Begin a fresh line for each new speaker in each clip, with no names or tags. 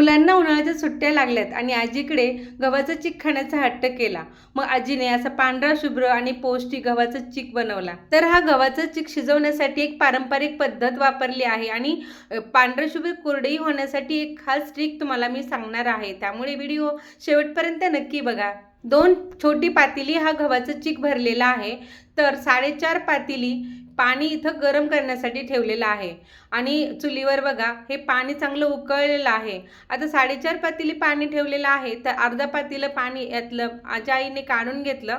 मुलांना उन्हाळ्याच्या सुट्ट्या लागल्यात आणि आजीकडे गव्हाचं चीक खाण्याचा हट्ट केला. मग आजीने असा पांढरा शुभ्र आणि पौष्टिक गव्हाचा चीक बनवला. तर हा गव्हाचा चीक शिजवण्यासाठी एक पारंपरिक पद्धत वापरली आहे आणि पांढरा शुभ्र कुरडई होण्यासाठी एक खास ट्रिक तुम्हाला मी सांगणार आहे. त्यामुळे व्हिडिओ शेवटपर्यंत नक्की बघा. 2 छोटी पातेली हा गव्हाचा चीक भरलेला आहे. तर 4.5 पातेली पाणी इथं गरम करण्यासाठी ठेवलेलं आहे आणि चुलीवर बघा हे पाणी चांगलं उकळलेलं आहे. आता 4.5 पातेली पाणी ठेवलेलं आहे, तर अर्धा पातेलं पाणी यातलं माझ्या आईने काढून घेतलं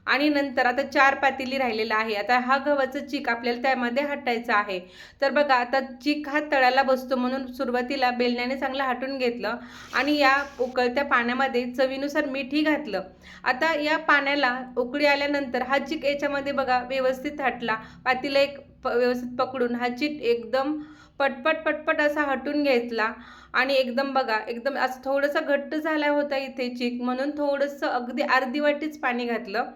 आणि नंतर आता 4 पातेली राहिलेला आहे. आता हा गव्हाचं चीक आपल्याला त्यामध्ये हटायचा आहे. तर बघा आता चीक हा तळाला बसतो म्हणून सुरुवातीला बेलण्याने चांगलं हटून घेतलं आणि या उकळत्या पाण्यामध्ये चवीनुसार मीठही घातलं. आता या पाण्याला उकळी आल्यानंतर हा चीक याच्यामध्ये बघा व्यवस्थित हटला. पातेलं एक व्यवस्थित पकडून हा चीक एकदम पटपट पटपट असा हटून घेतला आणि एकदम बघा एकदम असं थोडंसं घट्ट झाला होता इथे चीक, म्हणून थोडंसं अगदी अर्धी वाटीच पाणी घातलं.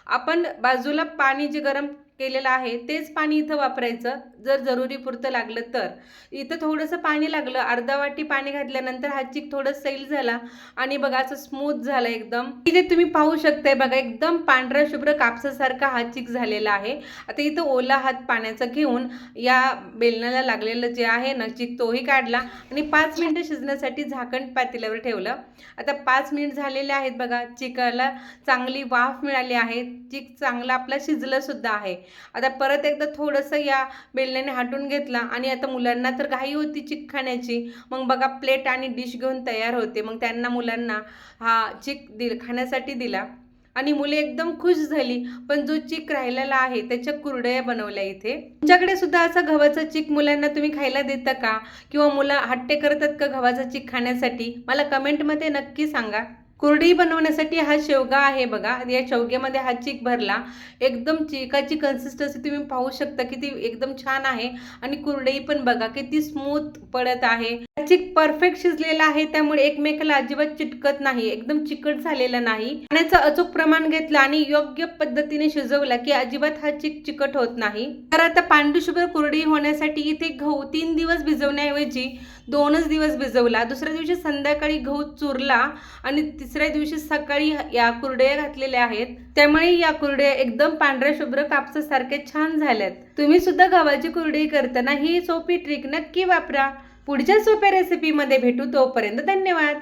आपण बाजूला पाणी जे गरम केलेलं आहे तेच पाणी इथं वापरायचं जर जरुरी पुरतं लागलं तर. इथं थोडंसं पाणी लागलं, अर्धा वाटी पाणी घातल्यानंतर हा चीक थोडं सैल झाला आणि बघा असं स्मूथ झालं एकदम. इथे तुम्ही पाहू शकताय बघा एकदम पांढरा शुभ्र कापसासारखा हा चीक झालेला आहे. आता इथं ओला हात पाण्याचा घेऊन या बेलण्याला लागलेलं जे आहे ना चीक तोही काढला आणि 5 मिनिटं शिजण्यासाठी झाकण पातेल्यावर ठेवलं. आता 5 मिनिट झालेले आहेत बघा. चिकाला चांगली वाफ मिळाली आहे. चीक चांगला आपला शिजलं सुद्धा आहे. आता परत एकदा थोडंसं या बेलण्याने हटून घेतला आणि आता मुलांना तर घाई होती चीक खाण्याची. मग बघा प्लेट आणि डिश घेऊन तयार होते. मग त्यांना मुलांना हा चीक खाण्यासाठी दिला आणि मुले एकदम खुश झाली. पण जो चीक राहिलेला आहे त्याच्या कुरडया बनवल्या इथे. तुमच्याकडे सुद्धा असा गव्हाचा चीक मुलांना तुम्ही खायला देता का? किंवा मुलं हट्टे करतात का गव्हाचा चीक खाण्यासाठी? मला कमेंटमध्ये नक्की सांगा. कुरडई बनवण्यासाठी हा शेवगा आहे बघा. या शेवग्यामध्ये हा चीक भरला. एकदम चिकाची कन्सिस्टन्सी तुम्ही पाहू शकता किती एकदम छान आहे आणि कुरडई पण बघा किती स्मूथ पडत आहे. हा चीक परफेक्ट शिजलेला आहे त्यामुळे एकमेकाला अजिबात चिटकत नाही, एकदम चिकट झालेला नाही. पाण्याचं अचूक प्रमाण घेतलं आणि योग्य पद्धतीने शिजवला की अजिबात हा चीक चिकट होत नाही. तर आता पांढरी शुभ्र कुरडई होण्यासाठी इथे गहू 3 दिवस भिजवण्याऐवजी 2च दिवस भिजवला. दुसऱ्या दिवशी संध्याकाळी गहू चुरला आणि तिसऱ्या दिवशी सकाळी या कुरडया घातलेल्या आहेत. त्यामुळे या कुरडया एकदम पांढऱ्या शुभ्र कापसासारख्या छान झाल्यात. तुम्ही सुद्धा गव्हाची कुरडई करताना ही सोपी ट्रिक नक्की वापरा. पुढच्या सोप्या रेसिपीमध्ये भेटू. तोपर्यंत धन्यवाद.